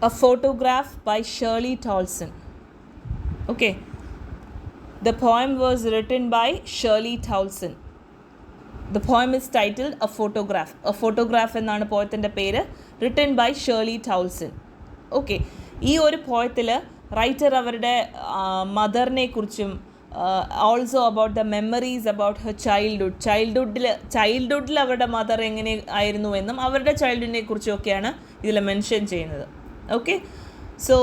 A photograph by Shirley Tolson. Okay, the poem was written by Shirley Tolson. The poem is titled A Photograph. A Photograph എന്നാണ് പോയത്തിൻ്റെ പേര്. Written by Shirley Tolson. Okay, ഈ ഒരു പോയത്തിൽ writer അവരുടെ മദറിനെ കുറിച്ചും also about the memories about her ചൈൽഡ്ഹുഡിൽ അവരുടെ മദർ എങ്ങനെ ആയിരുന്നു എന്നും അവരുടെ ചൈൽഡ്ഹുഡിനെ കുറിച്ചൊക്കെയാണ് ഇതിൽ മെൻഷൻ ചെയ്യുന്നത്. Okay, so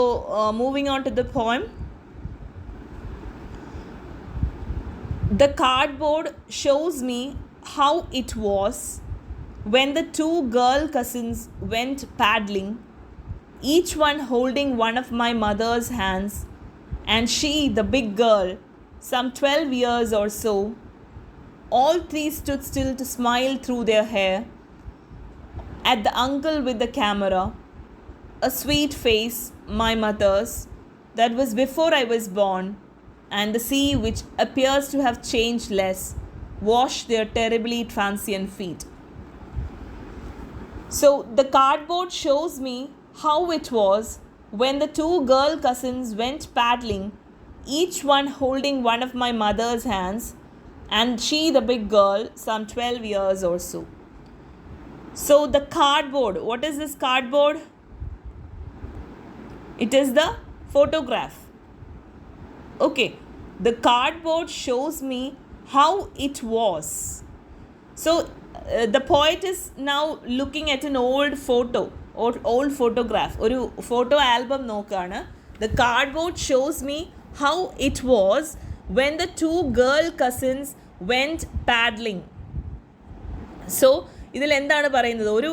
moving on to the poem. The cardboard shows me how it was when the two girl cousins went paddling, each one holding one of my mother's hands, and she, the big girl, some 12 years or so. All three stood still to smile through their hair at the uncle with the camera, a sweet face, my mother's, that was before I was born, and the sea, which appears to have changed less, washed their terribly transient feet. So the cardboard shows me how it was when the two girl cousins went paddling, each one holding one of my mother's hands, and she, the big girl, some 12 years or so. So the cardboard, what is this cardboard? It is the photograph. Okay, the cardboard shows me how it was. So the poet is now looking at an old photo or old photograph, ഒരു photo album നോക്കാണ്. The cardboard shows me how it was when the two girl cousins went paddling. So ഇതിൽ എന്താണ് പറയുന്നത്? ഒരു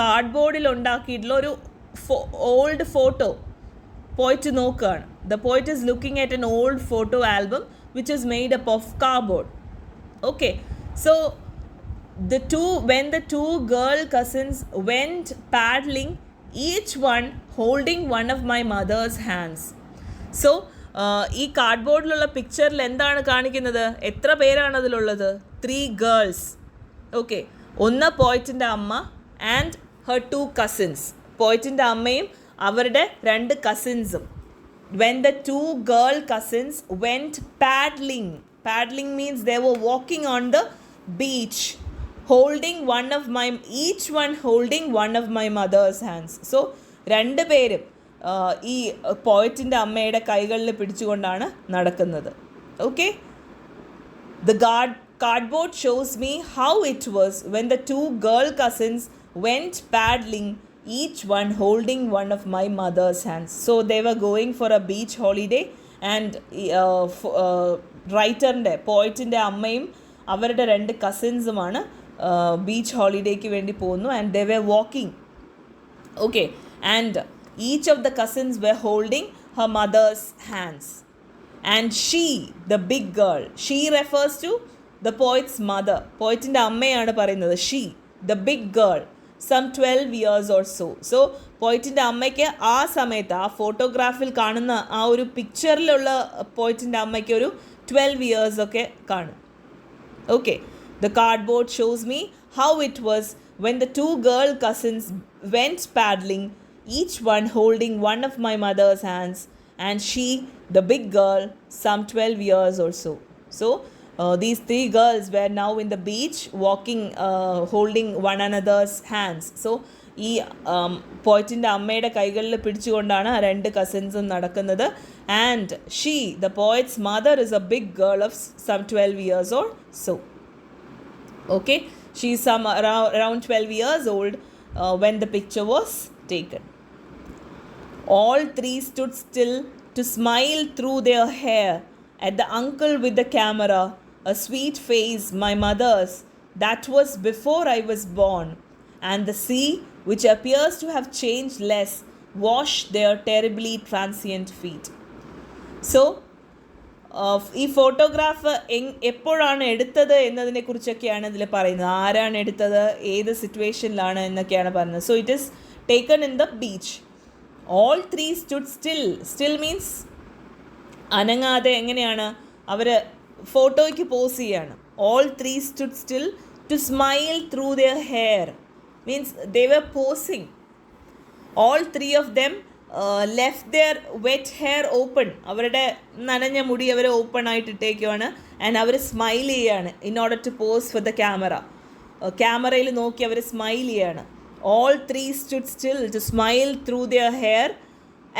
കാർഡ്ബോർഡിൽ ഉണ്ടാക്കിയിട്ടുള്ള ഒരു old photo പോയിട്ട് നോക്കുകയാണ്. The poet is looking at an old photo album which is made up of cardboard. Okay, so when the two girl cousins went paddling, each one holding one of my mother's hands. So ഈ കാർഡ്ബോർഡിലുള്ള പിക്ചറിൽ എന്താണ് കാണിക്കുന്നത്? എത്ര പേരാണ് അതിലുള്ളത്? 3 girls. Okay, ഒന്ന് പോയിറ്റിൻ്റെ അമ്മ and her 2 cousins. പോയിറ്റിൻ്റെ അമ്മയും അവരുടെ 2 കസിൻസും. When the 2 girl cousins went paddling. Paddling means they were walking on the beach, each one holding one of my mother's hands. So 2 പേരും ഈ പോയറ്റിൻ്റെ അമ്മയുടെ കൈകളിൽ പിടിച്ചുകൊണ്ടാണ് നടക്കുന്നത്. Okay, the cardboard shows me how it was when the 2 girl cousins went paddling, each one holding one of my mother's hands. So they were going for a beach holiday, and റൈറ്ററിൻ്റെ പോയിറ്റിൻ്റെ അമ്മയും അവരുടെ 2 കസിൻസുമാണ് beach ഹോളിഡേക്ക് വേണ്ടി പോകുന്നു. And they were walking. Okay, and each of the cousins were holding her mother's hands, and she, the big girl, she refers to the poet's mother. പോയിറ്റിൻ്റെ അമ്മയാണ് പറയുന്നത്. she, the big girl, some 12 years or so. So പോയിറ്റിൻ്റെ അമ്മയ്ക്ക് ആ സമയത്ത് ആ ഫോട്ടോഗ്രാഫിൽ കാണുന്ന ആ ഒരു പിക്ചറിലുള്ള പോയിറ്റിൻ്റെ അമ്മയ്ക്ക് ഒരു 12 years ഒക്കെ കാണും. Okay, the cardboard shows me how it was when the 2 girl cousins went paddling, each one holding one of my mother's hands, and she, the big girl, some 12 years or so. So these 3 girls were now in the beach walking, holding one another's hands. So ഈ പോയിറ്റിൻ്റെ അമ്മയുടെ കൈകളിൽ പിടിച്ചുകൊണ്ടാണ് ആ 2 കസിൻസും നടക്കുന്നത്. And she, the poet's mother, is a big girl of some 12 years or so. Okay, she is around 12 years old when the picture was taken. All 3 stood still to smile through their hair at the uncle with the camera, a sweet face, my mother's, that was before I was born, and the sea, which appears to have changed less, washed their terribly transient feet. So ഈ photograph എപ്പോഴാണ് എടുത്തത് എന്നതിനെക്കുറിച്ചൊക്കെയാണ് ഇതിൽ പറയുന്നത്. ആരാണ് എടുത്തത്, ഏത് സിറ്റുവേഷനിലാണ് എന്നൊക്കെയാണ് പറയുന്നത്. So it is taken in the beach. All 3 stood still. Still means അനങ്ങാതെ. എങ്ങനെയാണ് അവർ ഫോട്ടോയ്ക്ക് പോസ് ചെയ്യാണ്. All 3 stood still to smile through their hair. Means they were posing. All 3 of them left their wet hair open. അവരുടെ നനഞ്ഞ മുടി അവർ open ആയിട്ട് ഇട്ടേക്കുവാണ്. ആൻഡ് അവർ സ്മൈൽ ചെയ്യാണ് in order to pose for the camera. ക്യാമറയിൽ നോക്കി അവർ സ്മൈൽ ചെയ്യാണ്. All three stood still to smile through their hair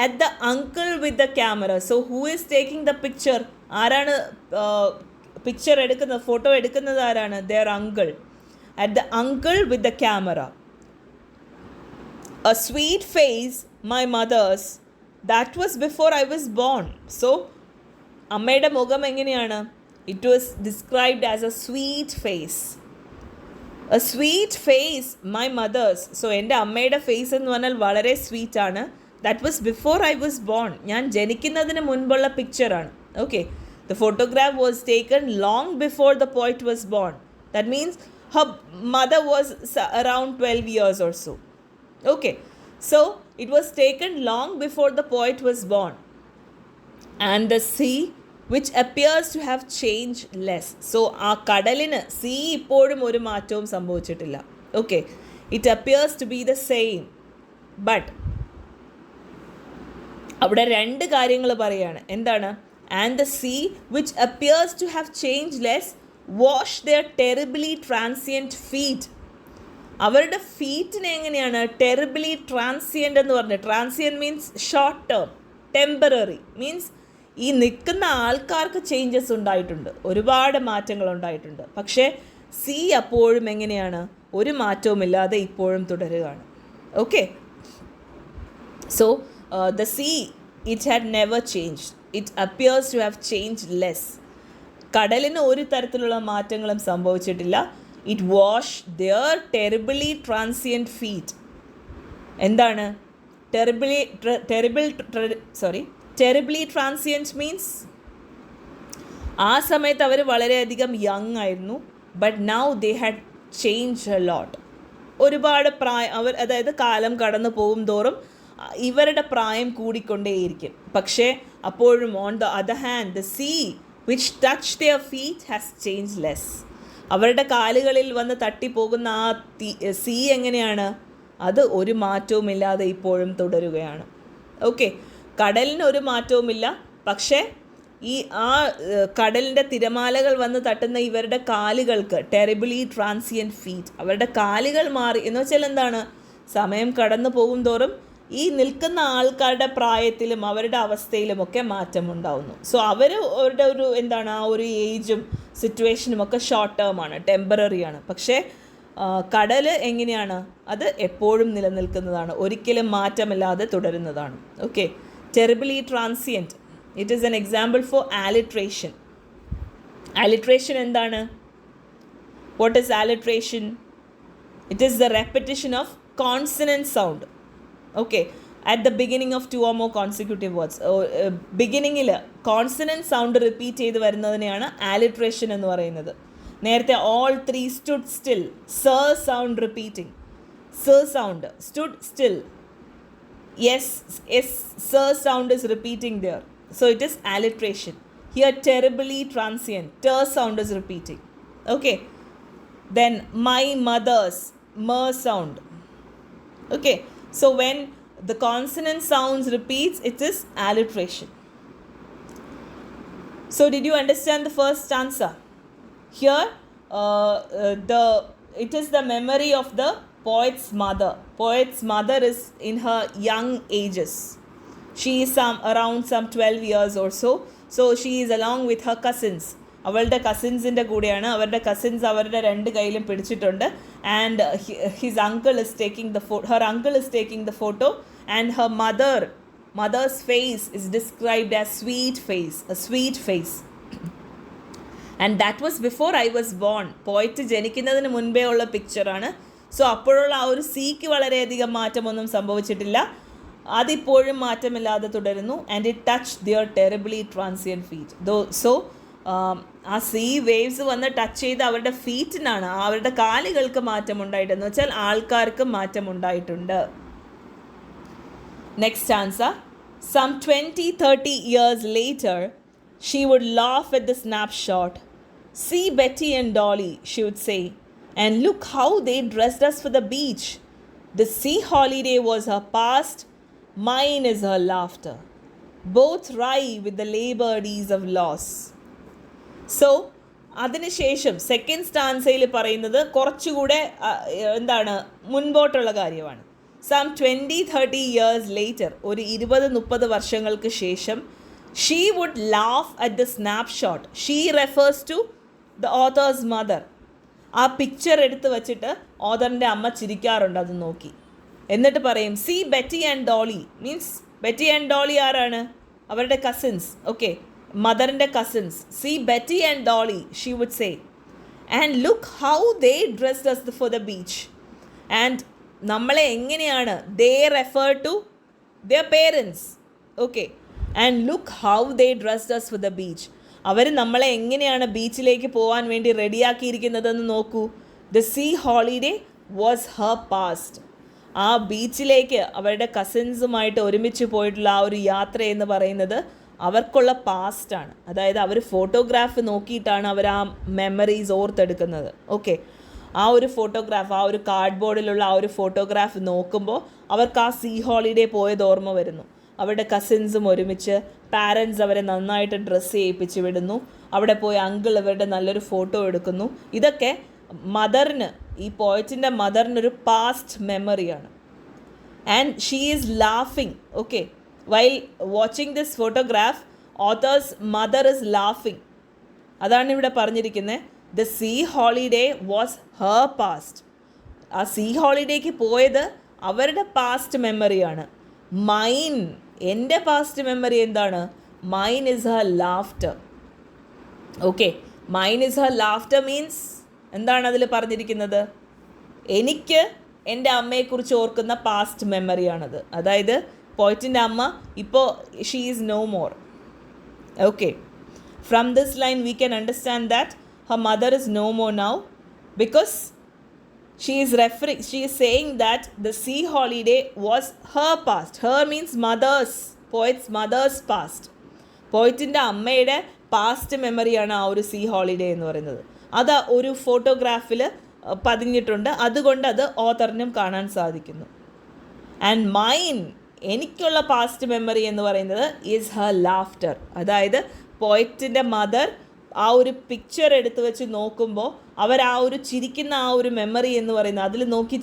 at the uncle with the camera. So who is taking the picture? ആരാണ് picture എടുക്കുന്നത്, photo എടുക്കുന്നത് ആരാണ്? Their uncle. At the uncle with the camera. A sweet face, my mother's, that was before I was born. So അമ്മയുടെ മുഖം എങ്ങനെയാണ്? It was described as a sweet face. A sweet face, my mother's. So എൻ്റെ അമ്മയുടെ face എന്ന് പറഞ്ഞാൽ വളരെ sweet ആണ്. That was before I was born. ഞാൻ ജനിക്കുന്നതിന് മുൻപുള്ള പിക്ചറാണ്. Okay. The photograph was taken long before the poet was born. That means her mother was around 12 years or so. Okay, so it was taken long before the poet was born. And the sea which appears to have changed less. So ആ കടലിന് see ഇപ്പോഴും ഒരു മാറ്റവും സംഭവിച്ചിട്ടില്ല. Okay, it appears to be the same. But അവിടെ രണ്ട് കാര്യങ്ങൾ പറയാണ്. എന്താണ്? And the sea which appears to have changed less wash their terribly transient feet. അവരുടെ ഫീറ്റിനെ എങ്ങനെയാണ് ടെറിബിളി ട്രാൻസിയൻ്റ് എന്ന് പറഞ്ഞത്? Transient means short term, temporary means ഈ നിൽക്കുന്ന ആൾക്കാർക്ക് ചേഞ്ചസ് ഉണ്ടായിട്ടുണ്ട്, ഒരുപാട് മാറ്റങ്ങൾ ഉണ്ടായിട്ടുണ്ട്. പക്ഷേ സീ അപ്പോഴും എങ്ങനെയാണ്? ഒരു മാറ്റവുമില്ലാതെ ഇപ്പോഴും തുടരുകയാണ്. Okay, so the sea it had never changed. It appears to have changed less. കടലിന് ഒരു തരത്തിലുള്ള മാറ്റങ്ങളും സംഭവിച്ചിട്ടില്ല. It washed their terribly transient feet. എന്താണ് terribly transient means? ആ സമയത്ത് അവർ വളരെയധികം യങ് ആയിരുന്നു. But now they had change a lot. ഒരുപാട് അവർ അതായത് കാലം കടന്നു പോകും തോറും ഇവരുടെ പ്രായം കൂടിക്കൊണ്ടേയിരിക്കും. പക്ഷേ അപ്പോഴും on the other hand the sea which touch their feet has change less. അവരുടെ കാലുകളിൽ വന്ന് തട്ടിപ്പോകുന്ന ആ സീ എങ്ങനെയാണ്? അത് ഒരു മാറ്റവുമില്ലാതെ ഇപ്പോഴും തുടരുകയാണ്. ഓക്കെ, കടലിന് ഒരു മാറ്റവുമില്ല. പക്ഷേ ഈ കടലിൻ്റെ തിരമാലകൾ വന്ന് തട്ടുന്ന ഇവരുടെ കാലുകൾക്ക് ടെറിബിളി ട്രാൻസിയൻറ്റ് ഫീറ്റ്. അവരുടെ കാലുകൾ മാറി എന്ന് വെച്ചാൽ എന്താണ്? സമയം കടന്നു പോകും തോറും ഈ നിൽക്കുന്ന ആൾക്കാരുടെ പ്രായത്തിലും അവരുടെ അവസ്ഥയിലുമൊക്കെ മാറ്റമുണ്ടാവുന്നു. സോ അവരുടെ ഒരു എന്താണ് ആ ഒരു ഏജും സിറ്റുവേഷനും ഒക്കെ ഷോർട്ട് ടേം ആണ്, ടെമ്പററിയാണ്. പക്ഷേ കടൽ എങ്ങനെയാണ്? അത് എപ്പോഴും നിലനിൽക്കുന്നതാണ്, ഒരിക്കലും മാറ്റമില്ലാതെ തുടരുന്നതാണ്. Okay, terribly transient. It is an example for alliteration. Alliteration എന്താണ്? What is alliteration? It is the repetition of consonant sound. Okay, at the beginning of 2 or more consecutive words. ബിഗിനിങ്ങിൽ കോൺസണന്റ് സൗണ്ട് റിപ്പീറ്റ് ചെയ്ത് വരുന്നതിനെയാണ് alliteration എന്ന് പറയുന്നത്. നേരത്തെ all three stood still, sir sound repeating, sir sound stood still, yes S sir sound is repeating there. So it is alliteration. Here terribly transient, ter sound is repeating. Okay, then my mother's, mer sound. Okay, so when the consonant sounds repeats, it is alliteration. So did you understand the first stanza? Here it is the memory of the poet's mother. Poet's mother is in her young ages. She is around 12 years or so. So she is along with her cousins. അവളുടെ കസിൻസിൻ്റെ കൂടെയാണ്. അവരുടെ cousins അവരുടെ രണ്ട് കയ്യിലും പിടിച്ചിട്ടുണ്ട്. And his uncle is taking her uncle is taking the photo. And her mother's face is described as sweet face, a sweet face. And that was before I was born. Poet ജനിക്കുന്നതിന് മുൻപേ ഉള്ള പിക്ചറാണ്. So അപ്പോഴുള്ള ആ ഒരു seek വളരെയധികം മാറ്റമൊന്നും സംഭവിച്ചിട്ടില്ല, അതിപ്പോഴും മാറ്റമില്ലാതെ തുടരുന്നു. And it touch their terribly transient feet. So ആ സീ വേവ്സ് വന്ന് ടച്ച് ചെയ്ത് അവരുടെ ഫീറ്റിനാണ്, അവരുടെ കാലുകൾക്ക് മാറ്റമുണ്ടായിട്ടെന്ന് വെച്ചാൽ ആൾക്കാർക്ക് മാറ്റമുണ്ടായിട്ടുണ്ട്. Next answer. Some 20-30 years later, she would laugh at the snapshot. See Betty and Dolly, she would say, and look how they dressed us for the beach. The sea holiday was her past, mine is her laughter. Both wry with the labored ease of loss. So അതിനുശേഷം second സ്റ്റാൻസയിൽ പറയുന്നത് കുറച്ചുകൂടെ എന്താണ് മുൻപോട്ടുള്ള കാര്യമാണ്. Some 20-30 years later, ഒരു 20-30 വർഷങ്ങൾക്ക് ശേഷം, she would laugh at the snapshot. She refers to the author's mother. ആ picture എടുത്ത് വച്ചിട്ട് ഓതറിൻ്റെ അമ്മ ചിരിക്കാറുണ്ട് അത് നോക്കി. എന്നിട്ട് പറയും, see Betty and Dolly. Means Betty and Dolly ആരാണ്? അവരുടെ കസിൻസ്. ഓക്കെ, മദറിൻ്റെ cousins. See Betty and Dolly, she would say. And look how they dressed us for the beach. And നമ്മളെ എങ്ങനെയാണ്, they refer to their parents. Okay, and look how they dressed us for the beach. അവർ നമ്മളെ എങ്ങനെയാണ് ബീച്ചിലേക്ക് പോകാൻ വേണ്ടി റെഡിയാക്കിയിരിക്കുന്നതെന്ന് നോക്കൂ. The sea holiday was her past. ആ ബീച്ചിലേക്ക് അവരുടെ കസിൻസുമായിട്ട് ഒരുമിച്ച് പോയിട്ടുള്ള ആ ഒരു യാത്ര എന്ന് പറയുന്നത് അവർക്കുള്ള പാസ്റ്റാണ്. അതായത് അവർ ഫോട്ടോഗ്രാഫ് നോക്കിയിട്ടാണ് അവർ ആ മെമ്മറീസ് ഓർത്തെടുക്കുന്നത്. ഓക്കെ, ആ ഒരു ഫോട്ടോഗ്രാഫ്, ആ ഒരു കാർഡ്ബോർഡിലുള്ള ആ ഒരു ഫോട്ടോഗ്രാഫ് നോക്കുമ്പോൾ അവർക്ക് ആ സീ ഹോളിഡേ പോയത് ഓർമ്മ വരുന്നു. അവരുടെ കസിൻസും ഒരുമിച്ച്, പാരൻസ് അവരെ നന്നായിട്ട് ഡ്രസ്സ് ചെയ്യിപ്പിച്ച് വിടുന്നു, അവിടെ പോയി അങ്കിൾ ഇവരുടെ നല്ലൊരു ഫോട്ടോ എടുക്കുന്നു. ഇതൊക്കെ മദറിന്, ഈ പോയറ്റിൻ്റെ മദറിനൊരു past മെമ്മറിയാണ്. And she is ലാഫിങ്. Okay, while watching this photograph, authors mother is ലാഫിങ്. അതാണ് ഇവിടെ പറഞ്ഞിരിക്കുന്നത്. The sea holiday was her past. ആ സീ ഹോളിഡേക്ക് പോയത് അവരുടെ പാസ്റ്റ് മെമ്മറിയാണ്. മൈൻ, എൻ്റെ പാസ്റ്റ് മെമ്മറി എന്താണ്? Mine is Har laughter. Okay, mine is Har laughter means എന്താണ് അതിൽ പറഞ്ഞിരിക്കുന്നത്? എനിക്ക് എൻ്റെ അമ്മയെക്കുറിച്ച് ഓർക്കുന്ന പാസ്റ്റ് മെമ്മറിയാണത്. അതായത് പോയറ്റിൻ്റെ അമ്മ ഇപ്പോൾ she is no more. Okay, from this line we can understand that her mother is no more now, because she is saying that the sea holiday was her past. Her means poet's mother's past. പോയറ്റിൻ്റെ അമ്മയുടെ past മെമ്മറിയാണ് ആ ഒരു see holiday എന്ന് പറയുന്നത്. അത് ഒരു ഫോട്ടോഗ്രാഫിൽ പതിഞ്ഞിട്ടുണ്ട്, അതുകൊണ്ട് അത് ഓതറിനും കാണാൻ സാധിക്കുന്നു. ആൻഡ് മൈൻ, എനിക്കുള്ള പാസ്റ്റ് മെമ്മറി എന്ന് പറയുന്നത് ഈസ് ഹർ ലാഫ്റ്റർ. അതായത് പോയറ്റിൻ്റെ മദർ ആ ഒരു പിക്ചർ എടുത്ത് വെച്ച് നോക്കുമ്പോൾ അവർ ആ ഒരു ചിരിക്കുന്ന ആ ഒരു മെമ്മറി എന്ന് പറയുന്നത്, അതിൽ നോക്കി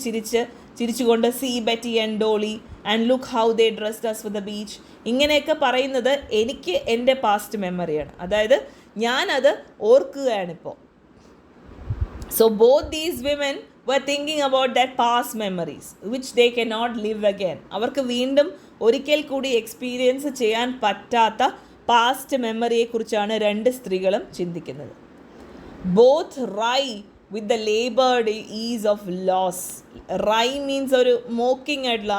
ചിരിച്ചുകൊണ്ട് see Betty and Dolly and look how they dressed us for the beach, ഇങ്ങനെയൊക്കെ പറയുന്നത് എനിക്ക് എൻ്റെ പാസ്റ്റ് മെമ്മറിയാണ്. അതായത് ഞാനത് ഓർക്കുകയാണിപ്പോൾ. So both these women were thinking about their past memories which they cannot live again. അവർക്ക് വീണ്ടും ഒരിക്കൽ കൂടി എക്സ്പീരിയൻസ് ചെയ്യാൻ പറ്റാത്ത പാസ്റ്റ് മെമ്മറിയെക്കുറിച്ചാണ് രണ്ട് സ്ത്രീകളും ചിന്തിക്കുന്നത്. Both wry with the laboured ease of loss. Wry means ഒരു മോക്കിംഗ് ആയിട്ടുള്ള,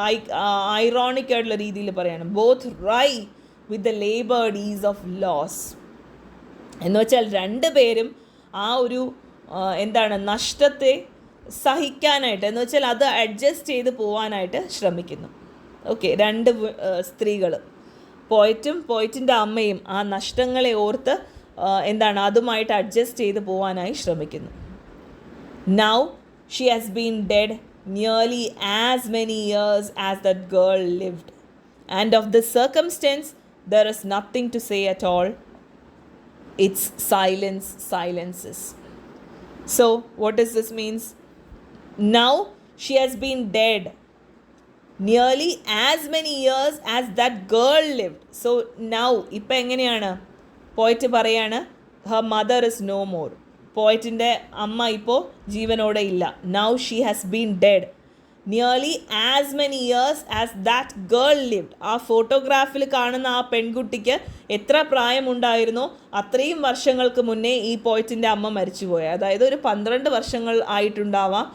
ഐറോണിക് ആയിട്ടുള്ള രീതിയിൽ പറയാണ്. Both wry with the laboured ease of loss എന്ന് വെച്ചാൽ രണ്ടുപേരും ആ ഒരു എന്താണ്, നഷ്ടത്തെ സഹിക്കാനായിട്ട്, എന്ന് വെച്ചാൽ അത് അഡ്ജസ്റ്റ് ചെയ്ത് പോകാനായിട്ട് ശ്രമിക്കുന്നു. ഓക്കെ, രണ്ട് സ്ത്രീകൾ, പോയറ്റിൻ്റെ അമ്മയും ആ നഷ്ടങ്ങളെ ഓർത്ത് എന്താണ്, അതുമായിട്ട് അഡ്ജസ്റ്റ് ചെയ്ത് പോകാനായി ശ്രമിക്കുന്നു. Now she has been dead nearly as many years as that girl lived and of the circumstance there is nothing to say at all. It's silences. So what does this means? Now she has been dead nearly as many years as that girl lived. So now ഇപ്പം എങ്ങനെയാണ്, poet പറയാണ് her mother is no more. പോയറ്റിൻ്റെ അമ്മ ഇപ്പോൾ ജീവനോടെ ഇല്ല. Now she has been dead nearly as many years as that girl lived. ആ ഫോട്ടോഗ്രാഫിൽ കാണുന്ന ആ പെൺകുട്ടിക്ക് എത്ര പ്രായമുണ്ടായിരുന്നോ അത്രയും വർഷങ്ങൾക്ക് മുന്നേ ഈ പോയറ്റിൻ്റെ അമ്മ മരിച്ചുപോയി. അതായത് ഒരു 12 വർഷങ്ങൾ ആയിട്ടുണ്ടാവാം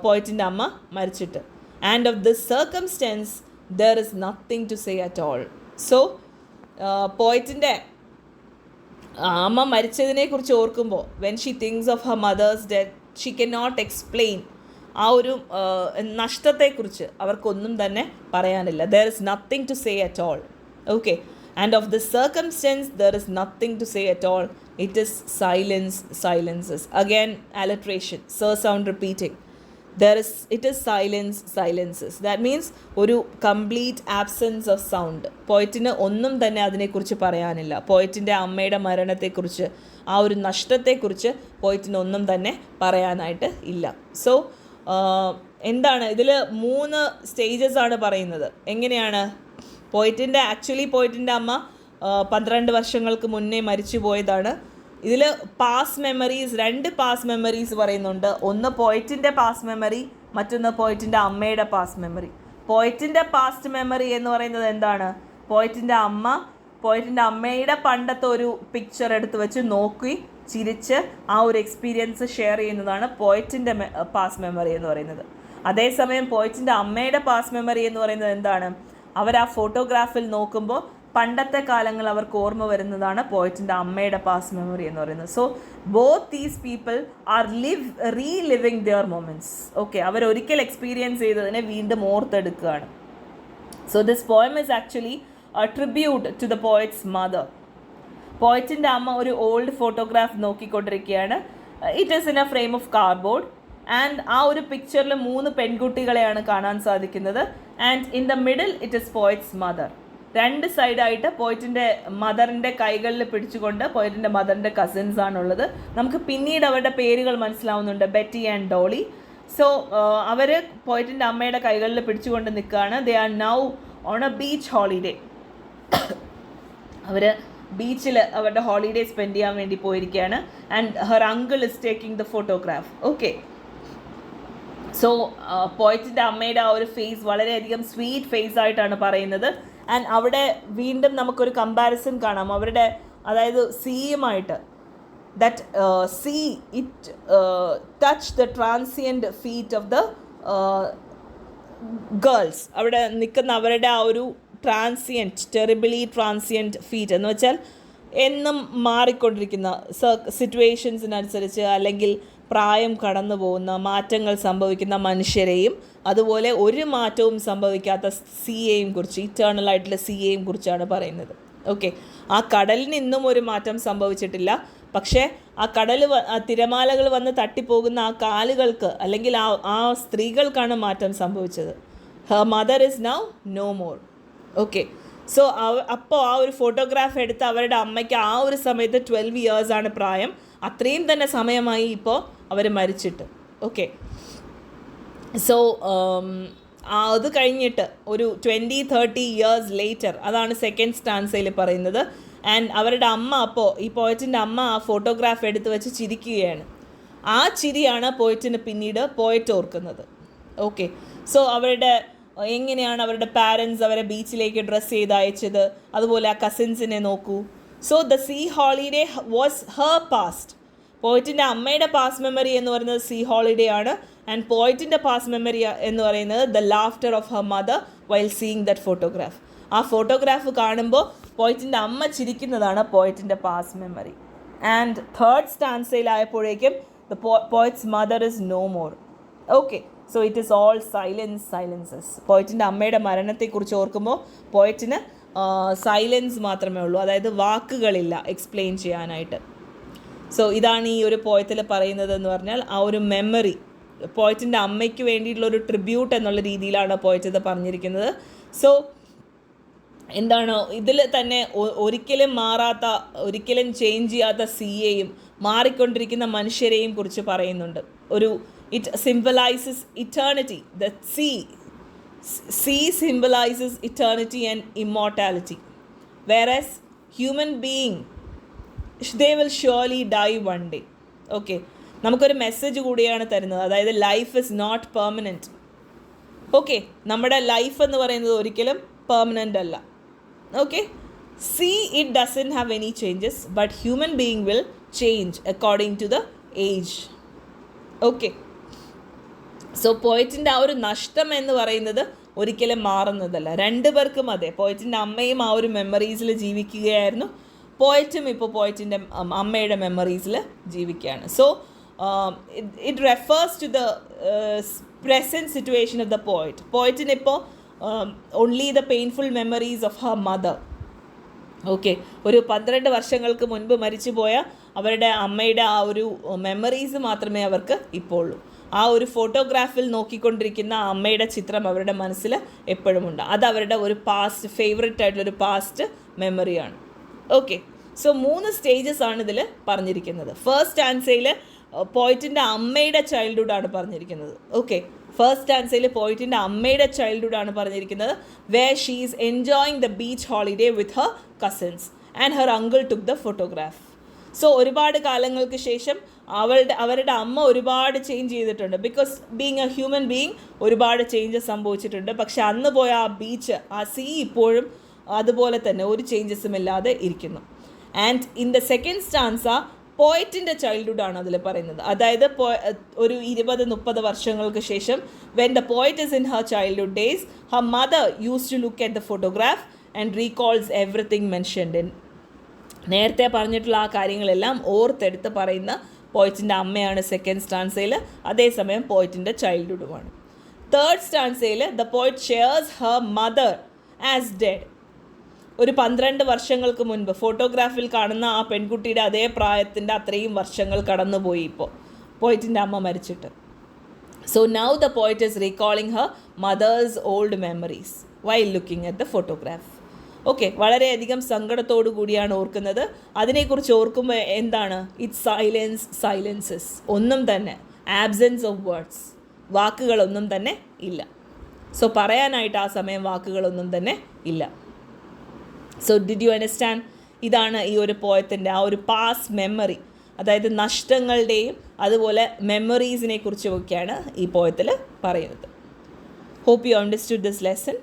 പോയറ്റിൻ്റെ അമ്മ മരിച്ചിട്ട്. And of this circumstance there is nothing to say at all. So പോയറ്റിൻ്റെ അമ്മ മരിച്ചതിനെക്കുറിച്ച് ഓർക്കുമ്പോൾ when she thinks of her mother's death she can not explain. ആ ഒരു നഷ്ടത്തെക്കുറിച്ച് അവർക്കൊന്നും തന്നെ പറയാനില്ല. There is nothing to say at all. Okay, and of the circumstance there is nothing to say at all. It is silences. Again alliteration, sir sound repeating. it is silences. That means ഒരു complete absence of sound. പോയറ്റിന് ഒന്നും തന്നെ അതിനെക്കുറിച്ച് പറയാനില്ല. പോയറ്റിൻ്റെ അമ്മയുടെ മരണത്തെക്കുറിച്ച്, ആ ഒരു നഷ്ടത്തെക്കുറിച്ച് പോയറ്റിന് ഒന്നും തന്നെ പറയാനായിട്ട് ഇല്ല. സോ എന്താണ് ഇതിൽ 3 സ്റ്റേജസ് ആണ് പറയുന്നത്. എങ്ങനെയാണ് പോയറ്റിൻ്റെ അമ്മ 12 വർഷങ്ങൾക്ക് മുന്നേ മരിച്ചു പോയതാണ്. ഇതിൽ പാസ്റ്റ് മെമ്മറീസ്, 2 പാസ്റ്റ് മെമ്മറീസ് പറയുന്നുണ്ട്. ഒന്ന് പോയറ്റിൻ്റെ പാസ്റ്റ് മെമ്മറി, മറ്റൊന്ന് പോയറ്റിൻ്റെ അമ്മയുടെ പാസ്റ്റ് മെമ്മറി. പോയറ്റിൻ്റെ പാസ്റ്റ് മെമ്മറി എന്ന് പറയുന്നത് എന്താണ്? പോയറ്റിൻ്റെ അമ്മയുടെ പണ്ടത്തെ ഒരു പിക്ചർ എടുത്ത് വെച്ച് നോക്കി ചിരിച്ച് ആ ഒരു എക്സ്പീരിയൻസ് ഷെയർ ചെയ്യുന്നതാണ് പോയറ്റിൻ്റെ പാസ്റ്റ് മെമ്മറി എന്ന് പറയുന്നത്. അതേസമയം പോയറ്റിൻ്റെ അമ്മയുടെ പാസ്റ്റ് മെമ്മറി എന്ന് പറയുന്നത് എന്താണ്? അവർ ആ ഫോട്ടോഗ്രാഫിൽ നോക്കുമ്പോൾ പണ്ടത്തെ കാലങ്ങൾ അവർക്ക് ഓർമ്മ വരുന്നതാണ് പോയറ്റിൻ്റെ അമ്മയുടെ പാസ്റ്റ് മെമ്മറി എന്ന് പറയുന്നത്. So both these people are reliving their moments. Okay, അവരൊരിക്കൽ എക്സ്പീരിയൻസ് ചെയ്തതിനെ വീണ്ടും ഓർത്തെടുക്കുകയാണ്. So this poem is actually a tribute to the poet's mother. പോയറ്റിൻ്റെ അമ്മ ഒരു ഓൾഡ് ഫോട്ടോഗ്രാഫ് നോക്കിക്കൊണ്ടിരിക്കുകയാണ്. It is in a frame of cardboard and ആ ഒരു പിക്ചറിൽ 3 പെൺകുട്ടികളെയാണ് കാണാൻ സാധിക്കുന്നത്. And in the middle it is poet's mother. 2 സൈഡായിട്ട് പോയറ്റിൻ്റെ മദറിൻ്റെ കൈകളിൽ പിടിച്ചുകൊണ്ട് പോയറ്റിൻ്റെ മദറിൻ്റെ കസിൻസ് ആണുള്ളത്. നമുക്ക് പിന്നീട് അവരുടെ പേരുകൾ മനസ്സിലാവുന്നുണ്ട്, ബെറ്റി ആൻഡ് ഡോളി. സോ അവർ പോയറ്റിൻ്റെ അമ്മയുടെ കൈകളിൽ പിടിച്ചുകൊണ്ട് നിൽക്കുകയാണ്. They are now on a beach holiday. അവർ ബീച്ചിൽ അവരുടെ ഹോളിഡേ സ്പെൻഡ് ചെയ്യാൻ വേണ്ടി പോയിരിക്കുകയാണ്. And her uncle is taking the photograph. Okay, so പോയറ്റിൻ്റെ അമ്മയുടെ ആ ഒരു ഫേസ് വളരെയധികം സ്വീറ്റ് ഫേസ് ആയിട്ടാണ് പറയുന്നത്. ആൻഡ് അവിടെ വീണ്ടും നമുക്കൊരു കമ്പാരിസൺ കാണാം അവരുടെ, അതായത് സീയുമായിട്ട്. That sea it touch the transient feet of the girls. അവിടെ നിൽക്കുന്ന അവരുടെ ആ ഒരു ടെറിബിളി ട്രാൻസിയൻറ്റ് ഫീറ്റ് എന്ന് വെച്ചാൽ എന്നും മാറിക്കൊണ്ടിരിക്കുന്ന സിറ്റുവേഷൻസിനനുസരിച്ച് അല്ലെങ്കിൽ പ്രായം കടന്നു പോകുന്ന മാറ്റങ്ങൾ സംഭവിക്കുന്ന മനുഷ്യരെയും അതുപോലെ ഒരു മാറ്റവും സംഭവിക്കാത്ത സീയെയും കുറിച്ച്, ഇറ്റേണൽ ആയിട്ടുള്ള സീയെയും കുറിച്ചാണ് പറയുന്നത്. ഓക്കെ, ആ കടലിന് ഇന്നും ഒരു മാറ്റം സംഭവിച്ചിട്ടില്ല. പക്ഷേ ആ തിരമാലകൾ വന്ന് തട്ടിപ്പോകുന്ന ആ കാലുകൾക്ക് അല്ലെങ്കിൽ ആ സ്ത്രീകൾക്കാണ് മാറ്റം സംഭവിച്ചത്. Her mother is now no more. Okay, so അപ്പോൾ ആ ഒരു ഫോട്ടോഗ്രാഫ് എടുത്ത് അവരുടെ അമ്മയ്ക്ക് ആ ഒരു സമയത്ത് 12 ഇയേഴ്സാണ് പ്രായം. അത്രയും തന്നെ സമയമായി ഇപ്പോൾ അവർ മരിച്ചിട്ട്. ഓക്കെ, സോ അത് കഴിഞ്ഞിട്ട് ഒരു 20-30 ഇയേഴ്സ് ലേറ്റർ, അതാണ് സെക്കൻഡ് സ്റ്റാൻസയിൽ പറയുന്നത്. ആൻഡ് അവരുടെ അമ്മ, അപ്പോൾ ഈ പോയറ്റിൻ്റെ അമ്മ ആ ഫോട്ടോഗ്രാഫ് എടുത്ത് വെച്ച് ചിരിക്കുകയാണ്. ആ ചിരിയാണ് പോയറ്റിന് പിന്നീട് പോയറ്റ് ഓർക്കുന്നത്. ഓക്കെ, സോ എങ്ങനെയാണ് അവരുടെ പാരൻസ് അവരെ ബീച്ചിലേക്ക് ഡ്രസ്സ് ചെയ്ത് അയച്ചത്, അതുപോലെ ആ കസിൻസിനെ നോക്കൂ. So the sea holiday was her past. പോയറ്റിൻ്റെ അമ്മയുടെ പാസ്റ്റ് മെമ്മറി എന്ന് പറയുന്നത് സീ ഹോളിഡേ ആണ്. ആൻഡ് പോയറ്റിൻ്റെ പാസ്റ്റ് മെമ്മറി എന്ന് പറയുന്നത് the laughter of her mother while seeing that photograph. ആ ഫോട്ടോഗ്രാഫ് കാണുമ്പോൾ പോയറ്റിൻ്റെ അമ്മ ചിരിക്കുന്നതാണ് പോയറ്റിൻ്റെ പാസ്റ്റ് മെമ്മറി. ആൻഡ് തേർഡ് സ്റ്റാൻസയിലായപ്പോഴേക്കും the poet's mother is no more. Okay, so it is all silences. പോയറ്റിൻ്റെ അമ്മയുടെ മരണത്തെക്കുറിച്ച് ഓർക്കുമ്പോൾ പോയറ്റിന് സൈലൻസ് മാത്രമേ ഉള്ളൂ, അതായത് വാക്കുകളില്ല എക്സ്പ്ലെയിൻ ചെയ്യാനായിട്ട്. സോ ഇതാണ് ഈ ഒരു പോയത്തിൽ പറയുന്നത് എന്ന് പറഞ്ഞാൽ ആ ഒരു മെമ്മറി, പോയറ്റിൻ്റെ അമ്മയ്ക്ക് വേണ്ടിയിട്ടുള്ളൊരു ട്രിബ്യൂട്ട് എന്നുള്ള രീതിയിലാണ് പോയറ്റ് ഇത് പറഞ്ഞിരിക്കുന്നത്. സോ എന്താണ് ഇതിൽ തന്നെ ഒരിക്കലും മാറാത്ത, ഒരിക്കലും ചേഞ്ച് ചെയ്യാത്ത സീയെയും മാറിക്കൊണ്ടിരിക്കുന്ന മനുഷ്യരെയും കുറിച്ച് പറയുന്നുണ്ട്. It symbolises eternity. The sea symbolises eternity and immortality. Whereas human being, they will surely die one day. Okay, നമുക്കൊരു മെസ്സേജ് കൂടിയാണ് തരുന്നത്, അതായത് life is not permanent. Okay, നമ്മുടെ ലൈഫ് എന്ന് പറയുന്നത് ഒരിക്കലും പെർമനൻ്റ് അല്ല. Okay, it doesn't have any changes, but human being will change according to the age. Okay, so പോയറ്റിൻ്റെ ആ ഒരു നഷ്ടം എന്ന് പറയുന്നത് ഒരിക്കലും മാറുന്നതല്ല. 2 പേർക്കും അതെ, പോയറ്റിൻ്റെ അമ്മയും ആ ഒരു മെമ്മറീസിൽ ജീവിക്കുകയായിരുന്നു, പോയറ്റും ഇപ്പോൾ പോയറ്റിൻ്റെ അമ്മയുടെ മെമ്മറീസിൽ ജീവിക്കുകയാണ്. So it refers to the present situation of the poet. പോയറ്റിനിപ്പോൾ only the painful memories of her mother. Okay, ഒരു 12 വർഷങ്ങൾക്ക് മുൻപ് മരിച്ചുപോയ അവരുടെ അമ്മയുടെ ആ ഒരു മെമ്മറീസ് മാത്രമേ അവർക്ക് ഇപ്പോൾ ഉള്ളൂ. ആ ഒരു ഫോട്ടോഗ്രാഫിൽ നോക്കിക്കൊണ്ടിരിക്കുന്ന ആ അമ്മയുടെ ചിത്രം അവരുടെ മനസ്സിൽ എപ്പോഴുമുണ്ട്. അത് അവരുടെ ഒരു പാസ്റ്റ് ഫേവറേറ്റ് ആയിട്ടുള്ളൊരു പാസ്റ്റ് മെമ്മറിയാണ്. ഓക്കെ, സോ 3 സ്റ്റേജസ് ആണ് ഇതിൽ പറഞ്ഞിരിക്കുന്നത്. ഫസ്റ്റ് ആൻസയിൽ പോയിറ്റിൻ്റെ അമ്മയുടെ ചൈൽഡ്ഹുഡാണ് പറഞ്ഞിരിക്കുന്നത്. ഓക്കെ, ഫസ്റ്റ് ആൻസയിൽ പോയിറ്റിൻ്റെ അമ്മയുടെ ചൈൽഡ്ഹുഡാണ് പറഞ്ഞിരിക്കുന്നത്, where she is enjoying the beach holiday with her cousins and her uncle took the photograph. So ഒരുപാട് കാലങ്ങൾക്ക് ശേഷം അവരുടെ അമ്മ ഒരുപാട് ചേഞ്ച് ചെയ്തിട്ടുണ്ട്. Because being a human being ഒരുപാട് ചേഞ്ചസ് സംഭവിച്ചിട്ടുണ്ട്. പക്ഷെ അന്ന് പോയ ആ ബീച്ച്, ആ സീ ഇപ്പോഴും അതുപോലെ തന്നെ ഒരു ചേഞ്ചസും ഇല്ലാതെ ഇരിക്കുന്നു. And in the second stanza പോയറ്റിൻ്റെ ചൈൽഡ്ഹുഡാണ് അതിൽ പറയുന്നത്. അതായത് ഒരു 20-30 വർഷങ്ങൾക്ക് ശേഷം when the poet is in her childhood days, her mother use to look at the photograph and recalls everything mentioned in. നേരത്തെ പറഞ്ഞിട്ടുള്ള ആ കാര്യങ്ങളെല്ലാം ഓർത്തെടുത്ത് പറയുന്ന പോയിറ്റിൻ്റെ അമ്മയാണ് സെക്കൻഡ് സ്റ്റാൻസയിൽ. അതേസമയം പോയിറ്റിൻ്റെ ചൈൽഡ്ഹുഡുമാണ്. തേർഡ് സ്റ്റാൻസയിൽ the poet shares her mother as dead. ഒരു 12 വർഷങ്ങൾക്ക് മുൻപ് ഫോട്ടോഗ്രാഫിൽ കാണുന്ന ആ പെൺകുട്ടിയുടെ അതേ പ്രായത്തിൻ്റെ അത്രയും വർഷങ്ങൾ കടന്നുപോയി ഇപ്പോൾ പോയിറ്റിൻ്റെ അമ്മ മരിച്ചിട്ട്. So now the poet is recalling her mother's old memories while looking at the photograph. Okay, വളരെയധികം സങ്കടത്തോടു കൂടിയാണ് ഓർക്കുന്നത്. അതിനെക്കുറിച്ച് ഓർക്കുമ്പോൾ എന്താണ്? ഇറ്റ്സ് സൈലൻസസ്, ഒന്നും തന്നെ, ആബ്സെൻസ് ഓഫ് വേർഡ്സ്, വാക്കുകളൊന്നും തന്നെ ഇല്ല. സോ പറയാനായിട്ട് ആ സമയം വാക്കുകളൊന്നും തന്നെ ഇല്ല. So did you understand? ഇതാണ് ഈ ഒരു പോയത്തിൻ്റെ ആ ഒരു പാസ്റ്റ് മെമ്മറി, അതായത് നഷ്ടങ്ങളുടെയും അതുപോലെ മെമ്മറീസിനെ കുറിച്ചുമൊക്കെയാണ് ഈ പോയത്തിൽ പറയുന്നത്. Hope you understood this lesson.